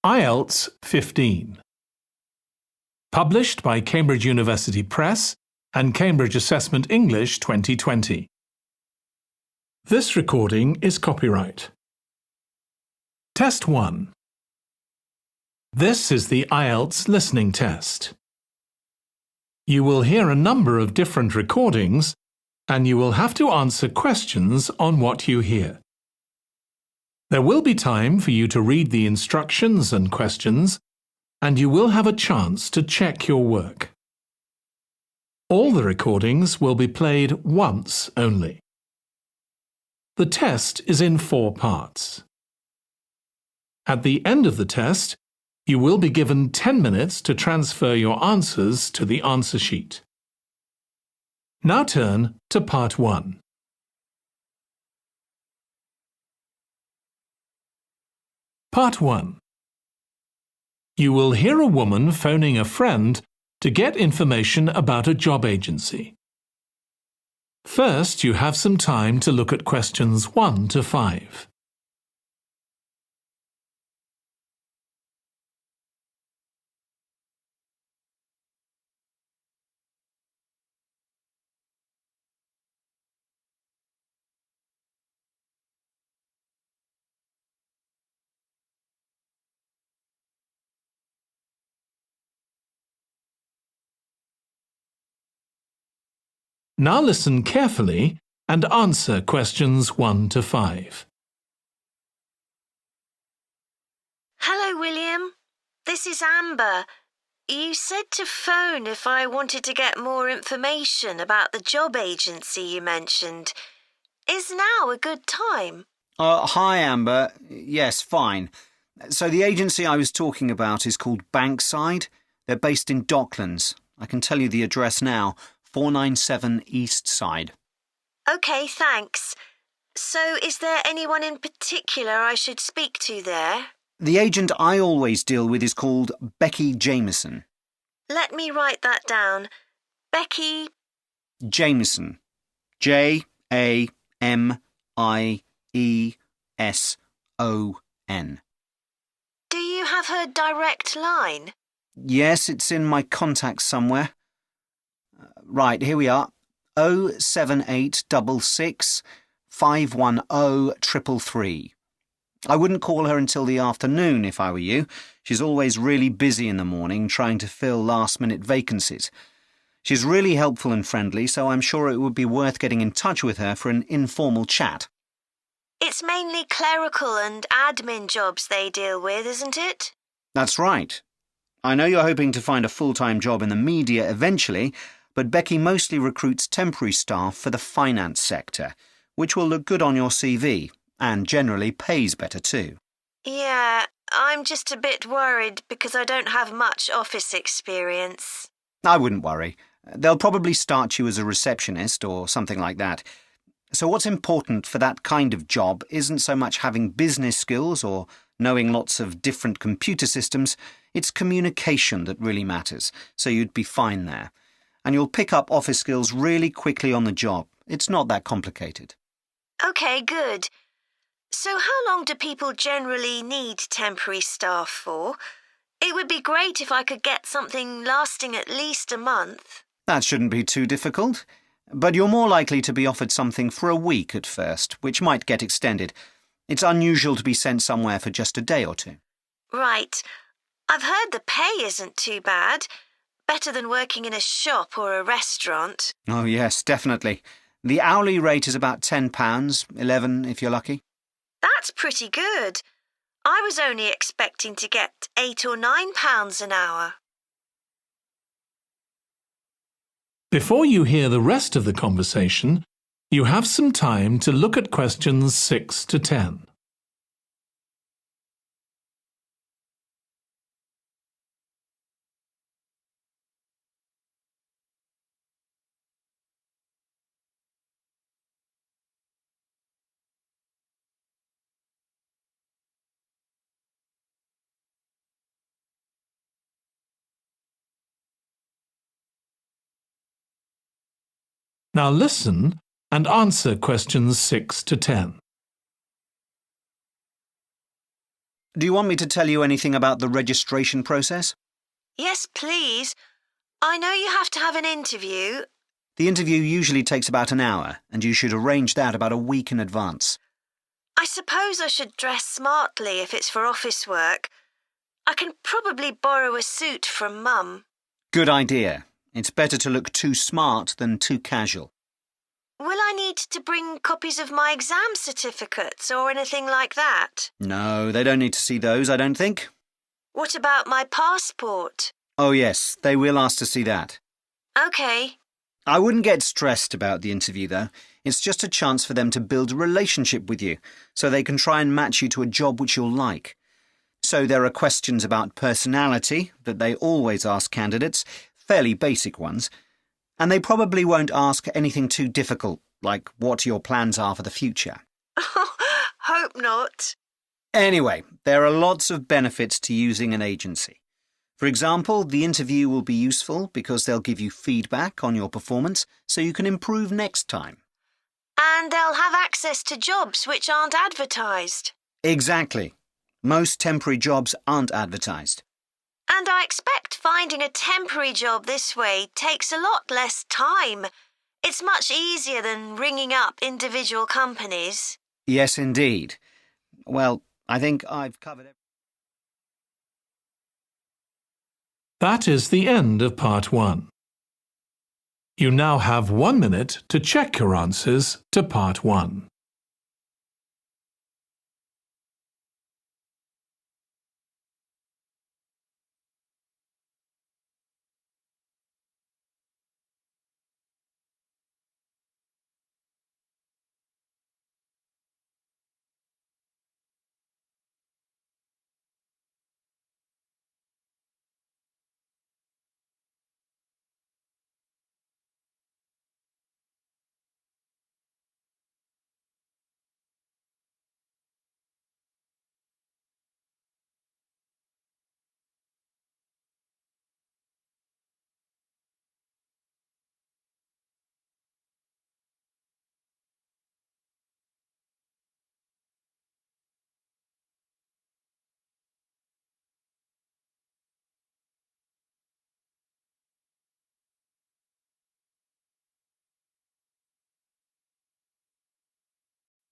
IELTS 15. Published by Cambridge University Press and Cambridge Assessment English 2020. This recording is copyright. Test 1. This is the IELTS listening test. You will hear a number of different recordings and you will have to answer questions on what you hear. There will be time for you to read the instructions and questions, and you will have a chance to check your work. All the recordings will be played once only. The test is in 4 parts. At the end of the test, you will be given 10 minutes to transfer your answers to the answer sheet. Now turn to Part 1. Part 1. You will hear a woman phoning a friend to get information about a job agency. First, you have some time to look at questions 1 to 5. Now listen carefully and answer questions 1 to 5. Hello, William. This is Amber. You said to phone if I wanted to get more information about the job agency you mentioned. Is now a good time? Hi, Amber. Yes, fine. So the agency I was talking about is called Bankside. They're based in Docklands. I can tell you the address now. 497 East Side. OK, thanks. So is there anyone in particular I should speak to there? The agent I always deal with is called Becky Jameson. Let me write that down. Becky Jameson. Jameson. Do you have her direct line? Yes, it's in my contacts somewhere. Right, here we are. 07866 510 333. I wouldn't call her until the afternoon if I were you. She's always really busy in the morning trying to fill last-minute vacancies. She's really helpful and friendly, so I'm sure it would be worth getting in touch with her for an informal chat. It's mainly clerical and admin jobs they deal with, isn't it? That's right. I know you're hoping to find a full-time job in the media eventually, but Becky mostly recruits temporary staff for the finance sector, which will look good on your CV and generally pays better too. Yeah, I'm just a bit worried because I don't have much office experience. I wouldn't worry. They'll probably start you as a receptionist or something like that. So what's important for that kind of job isn't so much having business skills or knowing lots of different computer systems. It's communication that really matters, so you'd be fine there. And you'll pick up office skills really quickly on the job. It's not that complicated. OK, good. So how long do people generally need temporary staff for? It would be great if I could get something lasting at least a month. That shouldn't be too difficult. But you're more likely to be offered something for a week at first, which might get extended. It's unusual to be sent somewhere for just a day or two. Right. I've heard the pay isn't too bad. Better than working in a shop or a restaurant. Oh, yes, definitely. The hourly rate is about £10, $11 if you're lucky. That's pretty good. I was only expecting to get £8 or £9 an hour. Before you hear the rest of the conversation, you have some time to look at questions 6 to 10. Now listen and answer questions 6 to 10. Do you want me to tell you anything about the registration process? Yes, please. I know you have to have an interview. The interview usually takes about an hour, and you should arrange that about a week in advance. I suppose I should dress smartly if it's for office work. I can probably borrow a suit from Mum. Good idea. It's better to look too smart than too casual. Will I need to bring copies of my exam certificates or anything like that? No, they don't need to see those, I don't think. What about my passport? Oh yes, they will ask to see that. OK. I wouldn't get stressed about the interview, though. It's just a chance for them to build a relationship with you, so they can try and match you to a job which you'll like. So there are questions about personality that they always ask candidates, fairly basic ones, and they probably won't ask anything too difficult, like what your plans are for the future. Hope not. Anyway, there are lots of benefits to using an agency. For example, the interview will be useful because they'll give you feedback on your performance so you can improve next time. And they'll have access to jobs which aren't advertised. Exactly. Most temporary jobs aren't advertised. And I expect finding a temporary job this way takes a lot less time. It's much easier than ringing up individual companies. Yes, indeed. Well, I think I've covered everything. That is the end of Part 1. You now have 1 minute to check your answers to Part 1.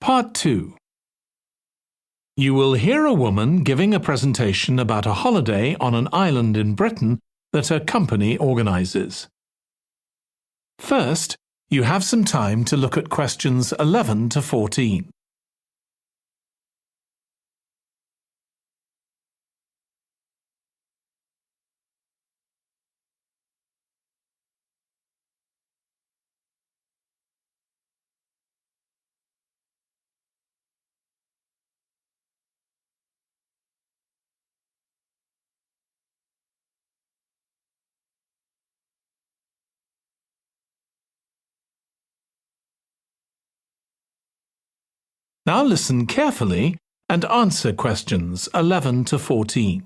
Part 2. You will hear a woman giving a presentation about a holiday on an island in Britain that her company organises. First, you have some time to look at questions 11 to 14. Now listen carefully and answer questions 11 to 14.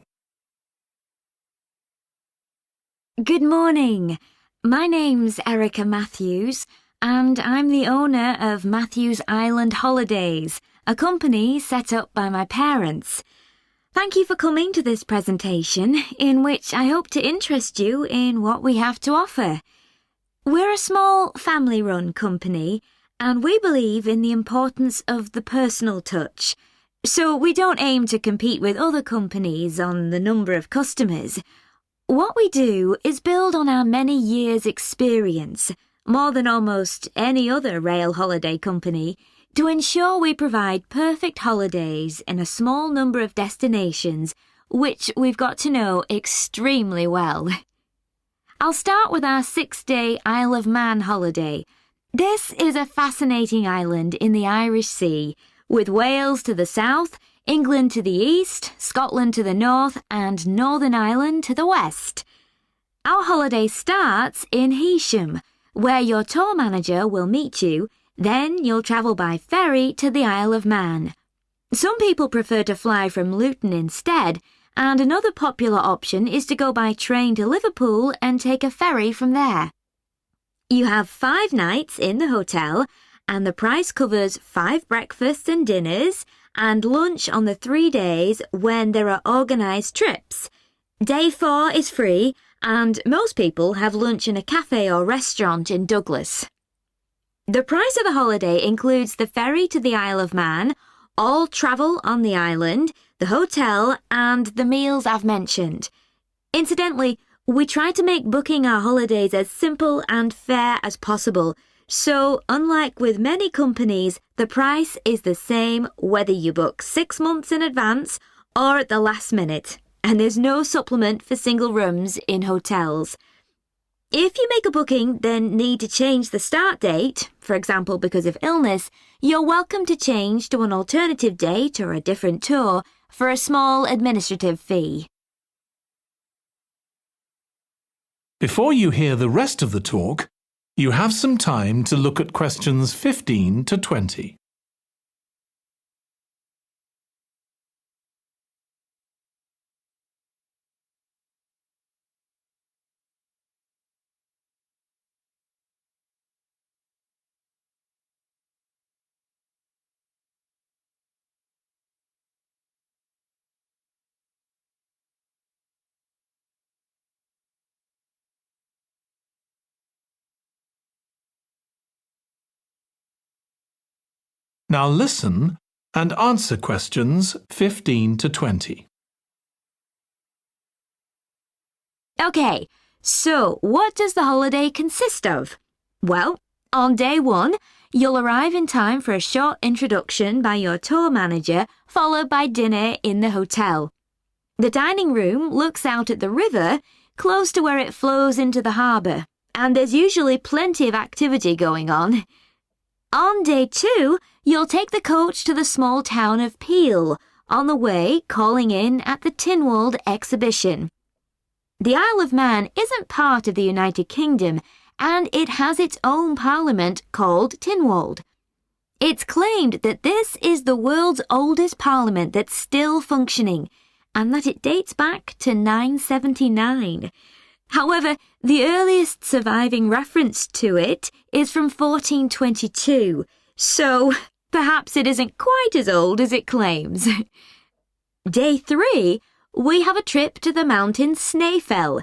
Good morning. My name's Erica Matthews, and I'm the owner of Matthews Island Holidays, a company set up by my parents. Thank you for coming to this presentation, in which I hope to interest you in what we have to offer. We're a small family-run company, and we believe in the importance of the personal touch. So we don't aim to compete with other companies on the number of customers. What we do is build on our many years' experience, more than almost any other rail holiday company, to ensure we provide perfect holidays in a small number of destinations, which we've got to know extremely well. I'll start with our 6-day Isle of Man holiday. This is a fascinating island in the Irish Sea, with Wales to the south, England to the east, Scotland to the north, and Northern Ireland to the west. Our holiday starts in Heysham, where your tour manager will meet you. Then you'll travel by ferry to the Isle of Man. Some people prefer to fly from Luton instead, and another popular option is to go by train to Liverpool and take a ferry from there. You have 5 nights in the hotel, and the price covers 5 breakfasts and dinners and lunch on the 3 days when there are organised trips. Day 4 is free, and most people have lunch in a cafe or restaurant in Douglas. The price of the holiday includes the ferry to the Isle of Man, all travel on the island, the hotel, and the meals I've mentioned. Incidentally, we try to make booking our holidays as simple and fair as possible, so unlike with many companies, the price is the same whether you book 6 months in advance or at the last minute, and there's no supplement for single rooms in hotels. If you make a booking, then need to change the start date, for example because of illness, you're welcome to change to an alternative date or a different tour for a small administrative fee. Before you hear the rest of the talk, you have some time to look at questions 15 to 20. Now listen and answer questions 15 to 20. Okay, so what does the holiday consist of? Well, on day 1, you'll arrive in time for a short introduction by your tour manager, followed by dinner in the hotel. The dining room looks out at the river, close to where it flows into the harbour, and there's usually plenty of activity going on. On day 2, you'll take the coach to the small town of Peel, on the way calling in at the Tynwald exhibition. The Isle of Man isn't part of the United Kingdom, and it has its own parliament called Tynwald. It's claimed that this is the world's oldest parliament that's still functioning, and that it dates back to 979. However, the earliest surviving reference to it is from 1422, so perhaps it isn't quite as old as it claims. Day 3, we have a trip to the mountain Snaefell.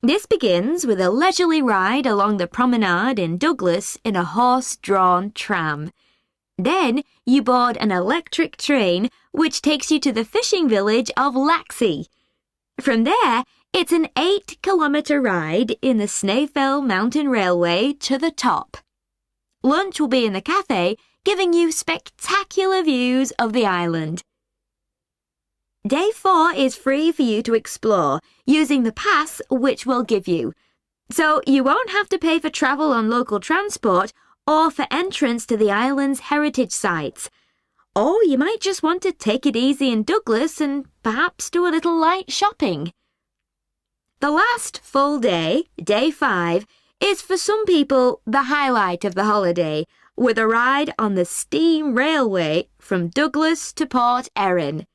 This begins with a leisurely ride along the promenade in Douglas in a horse-drawn tram. Then you board an electric train which takes you to the fishing village of Laxey. From there, it's an 8-kilometre ride in the Snaefell Mountain Railway to the top. Lunch will be in the cafe, giving you spectacular views of the island. Day 4 is free for you to explore, using the pass which we'll give you. So you won't have to pay for travel on local transport or for entrance to the island's heritage sites. Or you might just want to take it easy in Douglas and perhaps do a little light shopping. The last full day, day 5, is for some people the highlight of the holiday, with a ride on the steam railway from Douglas to Port Erin.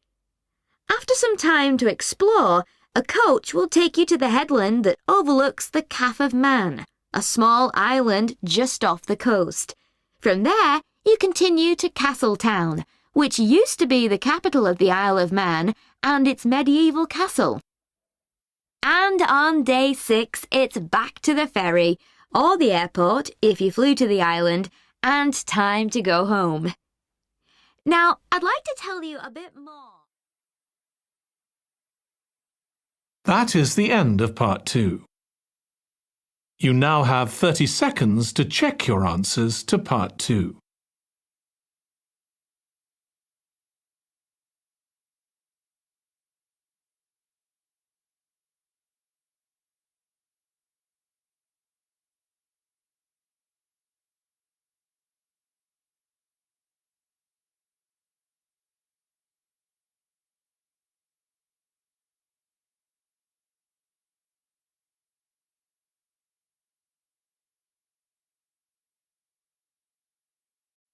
After some time to explore, a coach will take you to the headland that overlooks the Calf of Man, a small island just off the coast. From there, you continue to Castletown, which used to be the capital of the Isle of Man and its medieval castle. And on day 6, it's back to the ferry, or the airport if you flew to the island, and time to go home. Now, I'd like to tell you a bit more. That is the end of part 2. You now have 30 seconds to check your answers to part 2.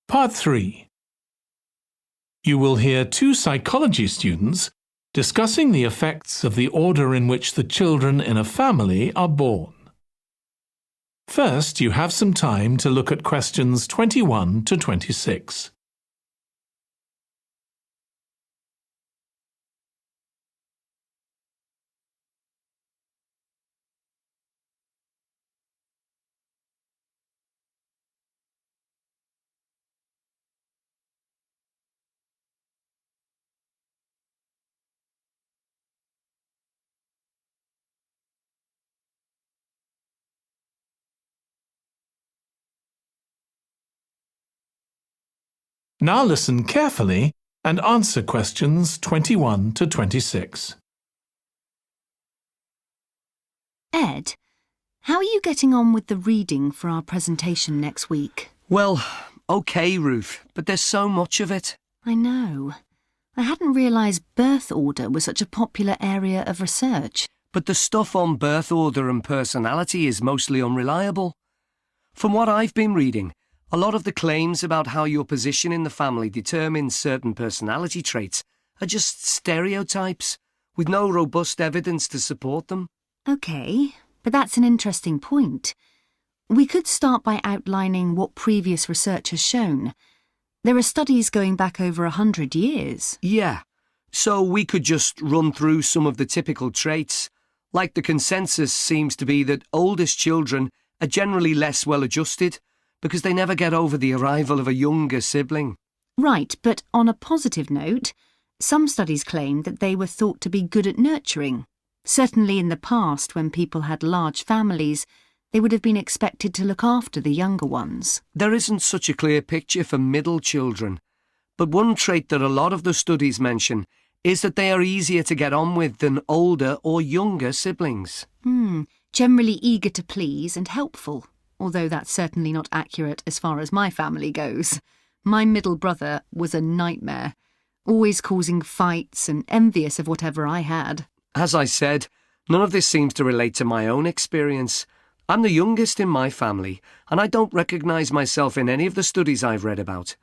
Part 3. You will hear 2 psychology students discussing the effects of the order in which the children in a family are born. First, you have some time to look at questions 21 to 26. Now listen carefully and answer questions 21 to 26. Ed, how are you getting on with the reading for our presentation next week? Well, OK, Ruth, but there's so much of it. I know. I hadn't realised birth order was such a popular area of research. But the stuff on birth order and personality is mostly unreliable. From what I've been reading, a lot of the claims about how your position in the family determines certain personality traits are just stereotypes, with no robust evidence to support them. OK, but that's an interesting point. We could start by outlining what previous research has shown. There are studies going back over 100 years. Yeah, so we could just run through some of the typical traits. Like the consensus seems to be that oldest children are generally less well-adjusted, because they never get over the arrival of a younger sibling. Right, but on a positive note, some studies claim that they were thought to be good at nurturing. Certainly in the past, when people had large families, they would have been expected to look after the younger ones. There isn't such a clear picture for middle children, but one trait that a lot of the studies mention is that they are easier to get on with than older or younger siblings. Generally eager to please and helpful. Although that's certainly not accurate as far as my family goes. My middle brother was a nightmare, always causing fights and envious of whatever I had. As I said, none of this seems to relate to my own experience. I'm the youngest in my family, and I don't recognise myself in any of the studies I've read about.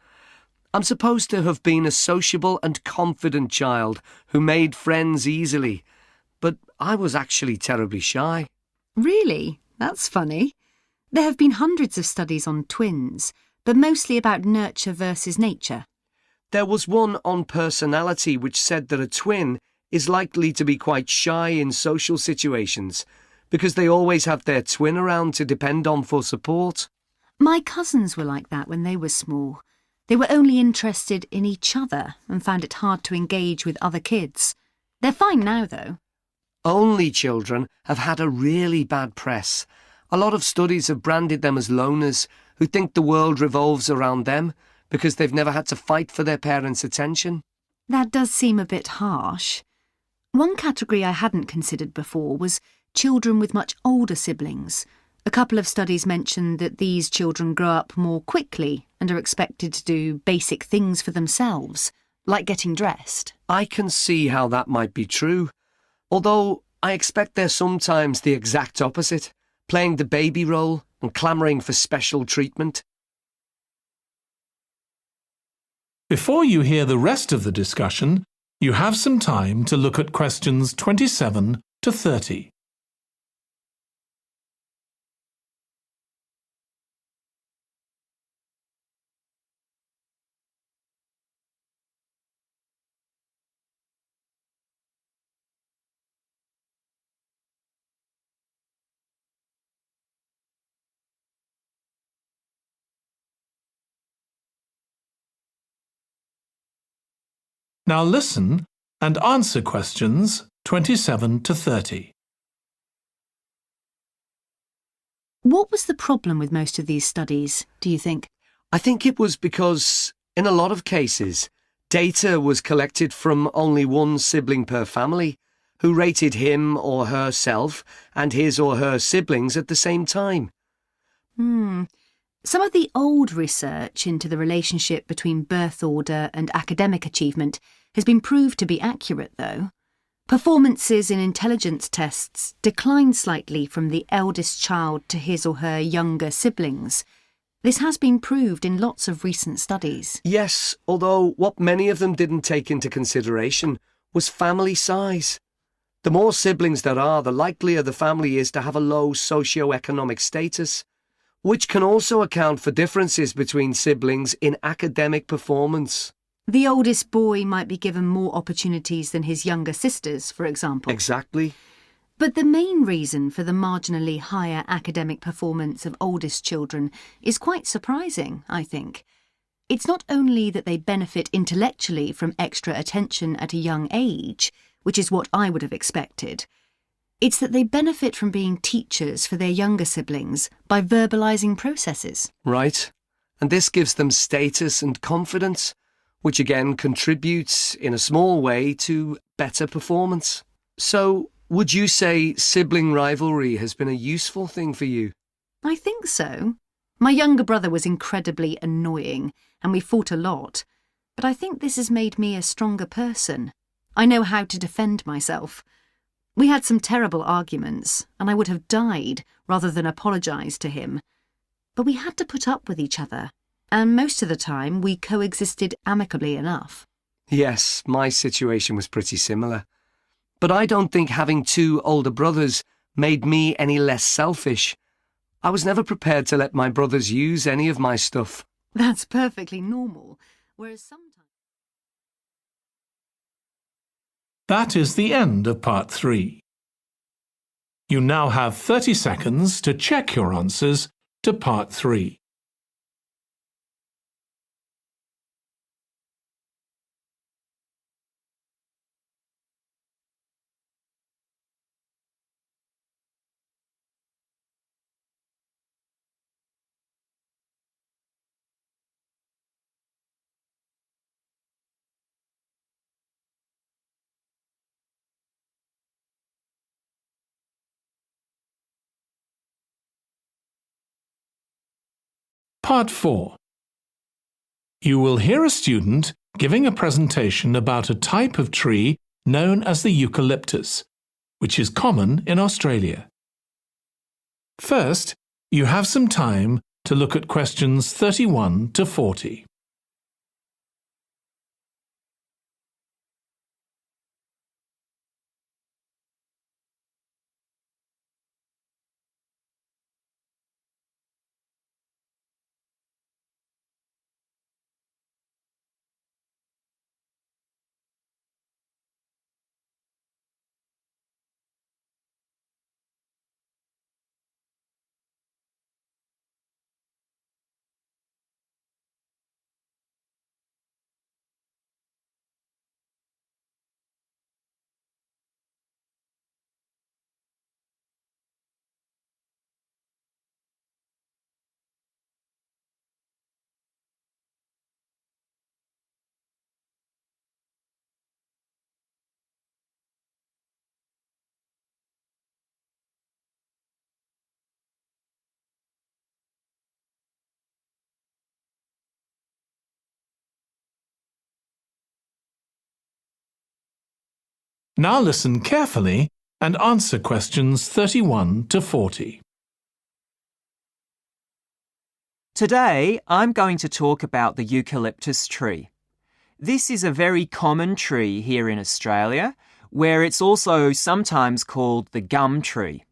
I'm supposed to have been a sociable and confident child who made friends easily, but I was actually terribly shy. Really? That's funny. There have been hundreds of studies on twins, but mostly about nurture versus nature. There was one on personality which said that a twin is likely to be quite shy in social situations because they always have their twin around to depend on for support. My cousins were like that when they were small. They were only interested in each other and found it hard to engage with other kids. They're fine now, though. Only children have had a really bad press. A lot of studies have branded them as loners who think the world revolves around them because they've never had to fight for their parents' attention. That does seem a bit harsh. One category I hadn't considered before was children with much older siblings. A couple of studies mentioned that these children grow up more quickly and are expected to do basic things for themselves, like getting dressed. I can see how that might be true, although I expect they're sometimes the exact opposite, playing the baby role and clamouring for special treatment. Before you hear the rest of the discussion, you have some time to look at questions 27 to 30. Now listen and answer questions 27 to 30. What was the problem with most of these studies, do you think? I think it was because, in a lot of cases, data was collected from only one sibling per family, who rated him or herself and his or her siblings at the same time. Some of the old research into the relationship between birth order and academic achievement has been proved to be accurate, though. Performances in intelligence tests declined slightly from the eldest child to his or her younger siblings. This has been proved in lots of recent studies. Yes, although what many of them didn't take into consideration was family size. The more siblings there are, the likelier the family is to have a low socio-economic status. which can also account for differences between siblings in academic performance. The oldest boy might be given more opportunities than his younger sisters, for example. Exactly. But the main reason for the marginally higher academic performance of oldest children is quite surprising, I think. It's not only that they benefit intellectually from extra attention at a young age, which is what I would have expected. It's that they benefit from being teachers for their younger siblings by verbalising processes. Right. And this gives them status and confidence, which again contributes in a small way to better performance. So, would you say sibling rivalry has been a useful thing for you? I think so. My younger brother was incredibly annoying, and we fought a lot. But I think this has made me a stronger person. I know how to defend myself. We had some terrible arguments, and I would have died rather than apologise to him. But we had to put up with each other, and most of the time we coexisted amicably enough. Yes, my situation was pretty similar. But I don't think having two older brothers made me any less selfish. I was never prepared to let my brothers use any of my stuff. That's perfectly normal, whereas sometimes... That is the end of part 3. You now have 30 seconds to check your answers to part 3. Part 4. You will hear a student giving a presentation about a type of tree known as the eucalyptus, which is common in Australia. First, you have some time to look at questions 31 to 40. Now listen carefully and answer questions 31 to 40. Today, I'm going to talk about the eucalyptus tree. This is a very common tree here in Australia, where it's also sometimes called the gum tree.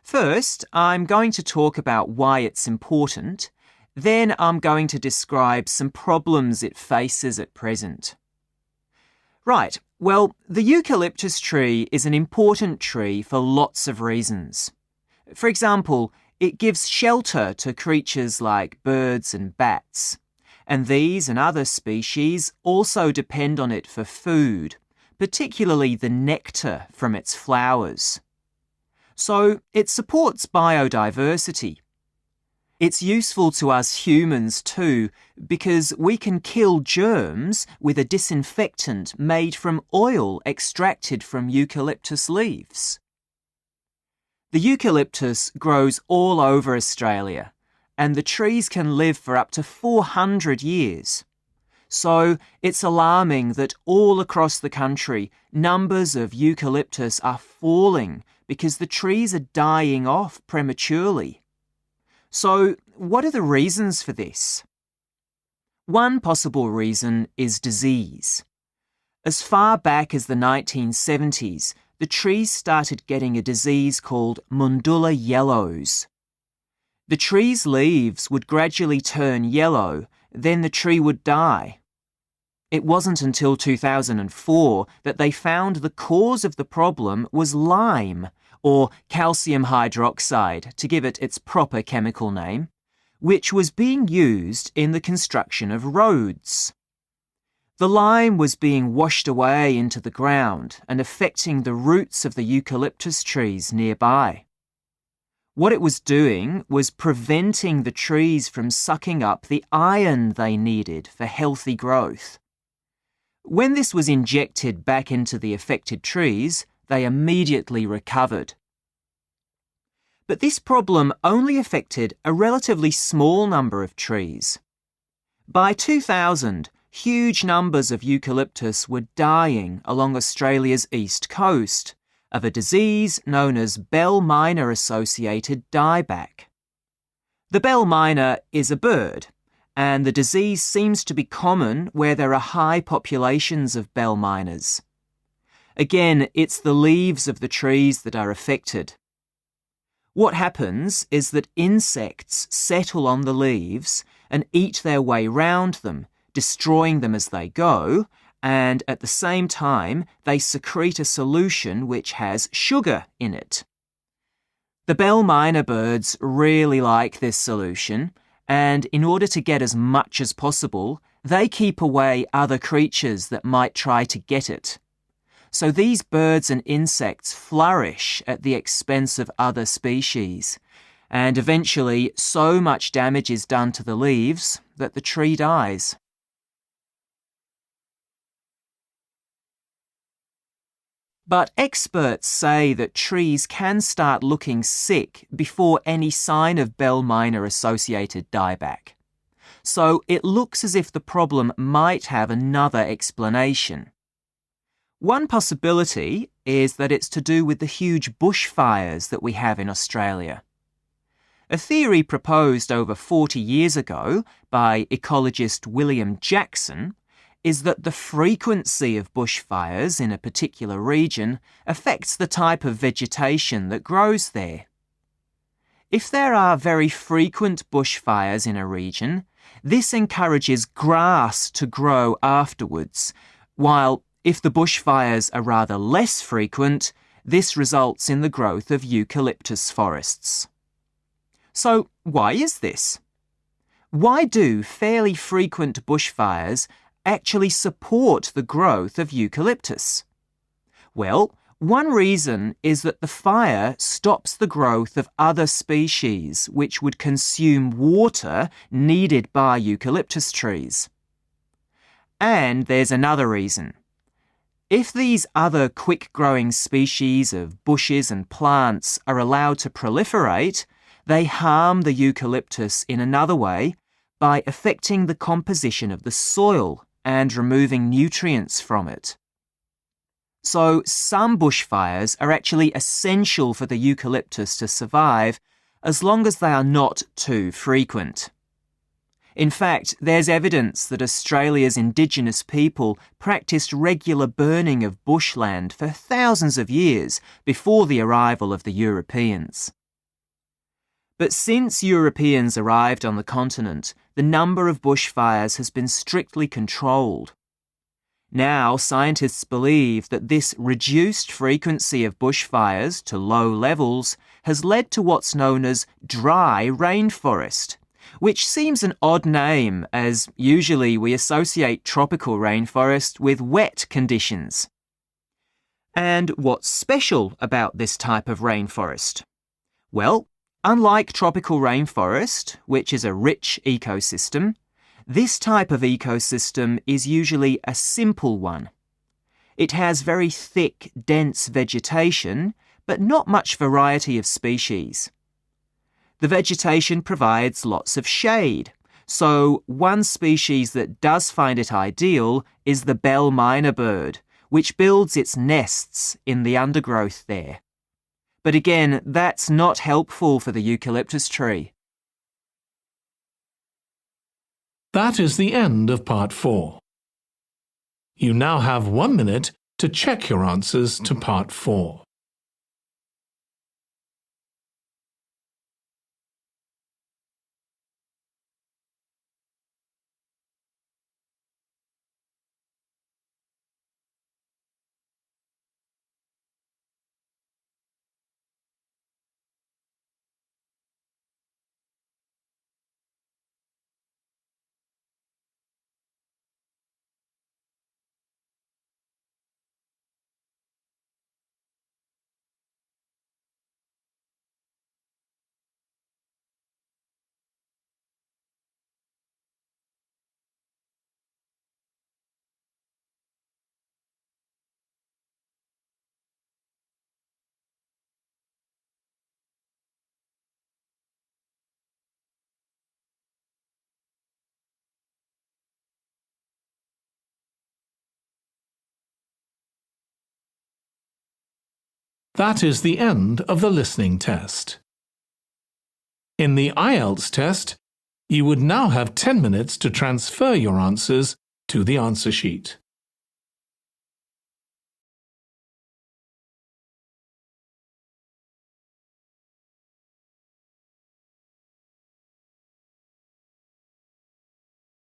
First, I'm going to talk about why it's important. Then I'm going to describe some problems it faces at present. Right, well, the eucalyptus tree is an important tree for lots of reasons. For example, it gives shelter to creatures like birds and bats, and these and other species also depend on it for food, particularly the nectar from its flowers. So it supports biodiversity. It's useful to us humans too, because we can kill germs with a disinfectant made from oil extracted from eucalyptus leaves. The eucalyptus grows all over Australia, and the trees can live for up to 400 years. So it's alarming that all across the country, numbers of eucalyptus are falling because the trees are dying off prematurely. So, what are the reasons for this? One possible reason is disease. As far back as the 1970s, the trees started getting a disease called Mundula yellows. The tree's leaves would gradually turn yellow, then the tree would die. It wasn't until 2004 that they found the cause of the problem was lime, or calcium hydroxide, to give it its proper chemical name, which was being used in the construction of roads. The lime was being washed away into the ground and affecting the roots of the eucalyptus trees nearby. What it was doing was preventing the trees from sucking up the iron they needed for healthy growth. When this was injected back into the affected trees, they immediately recovered. But this problem only affected a relatively small number of trees. By 2000, huge numbers of eucalyptus were dying along Australia's east coast of a disease known as bell miner-associated dieback. The bell miner is a bird, and the disease seems to be common where there are high populations of bell miners. Again, it's the leaves of the trees that are affected. What happens is that insects settle on the leaves and eat their way round them, destroying them as they go, and at the same time they secrete a solution which has sugar in it. The bell miner birds really like this solution, and in order to get as much as possible, they keep away other creatures that might try to get it. So these birds and insects flourish at the expense of other species, and eventually so much damage is done to the leaves that the tree dies. But experts say that trees can start looking sick before any sign of bell miner-associated dieback. So it looks as if the problem might have another explanation. One possibility is that it's to do with the huge bushfires that we have in Australia. A theory proposed over 40 years ago by ecologist William Jackson is that the frequency of bushfires in a particular region affects the type of vegetation that grows there. If there are very frequent bushfires in a region, this encourages grass to grow afterwards, while if the bushfires are rather less frequent, this results in the growth of eucalyptus forests. So why is this? Why do fairly frequent bushfires actually support the growth of eucalyptus? Well, one reason is that the fire stops the growth of other species which would consume water needed by eucalyptus trees. And there's another reason. If these other quick-growing species of bushes and plants are allowed to proliferate, they harm the eucalyptus in another way by affecting the composition of the soil and removing nutrients from it. So some bushfires are actually essential for the eucalyptus to survive as long as they are not too frequent. In fact, there's evidence that Australia's Indigenous people practiced regular burning of bushland for thousands of years before the arrival of the Europeans. But since Europeans arrived on the continent, the number of bushfires has been strictly controlled. Now, scientists believe that this reduced frequency of bushfires to low levels has led to what's known as dry rainforest, which seems an odd name as usually we associate tropical rainforest with wet conditions. And what's special about this type of rainforest? Well, unlike tropical rainforest, which is a rich ecosystem, this type of ecosystem is usually a simple one. It has very thick, dense vegetation, but not much variety of species. The vegetation provides lots of shade, so one species that does find it ideal is the bell miner bird, which builds its nests in the undergrowth there. But again, that's not helpful for the eucalyptus tree. That is the end of Part 4. You now have 1 minute to check your answers to Part 4. That is the end of the listening test. In the IELTS test, you would now have 10 minutes to transfer your answers to the answer sheet.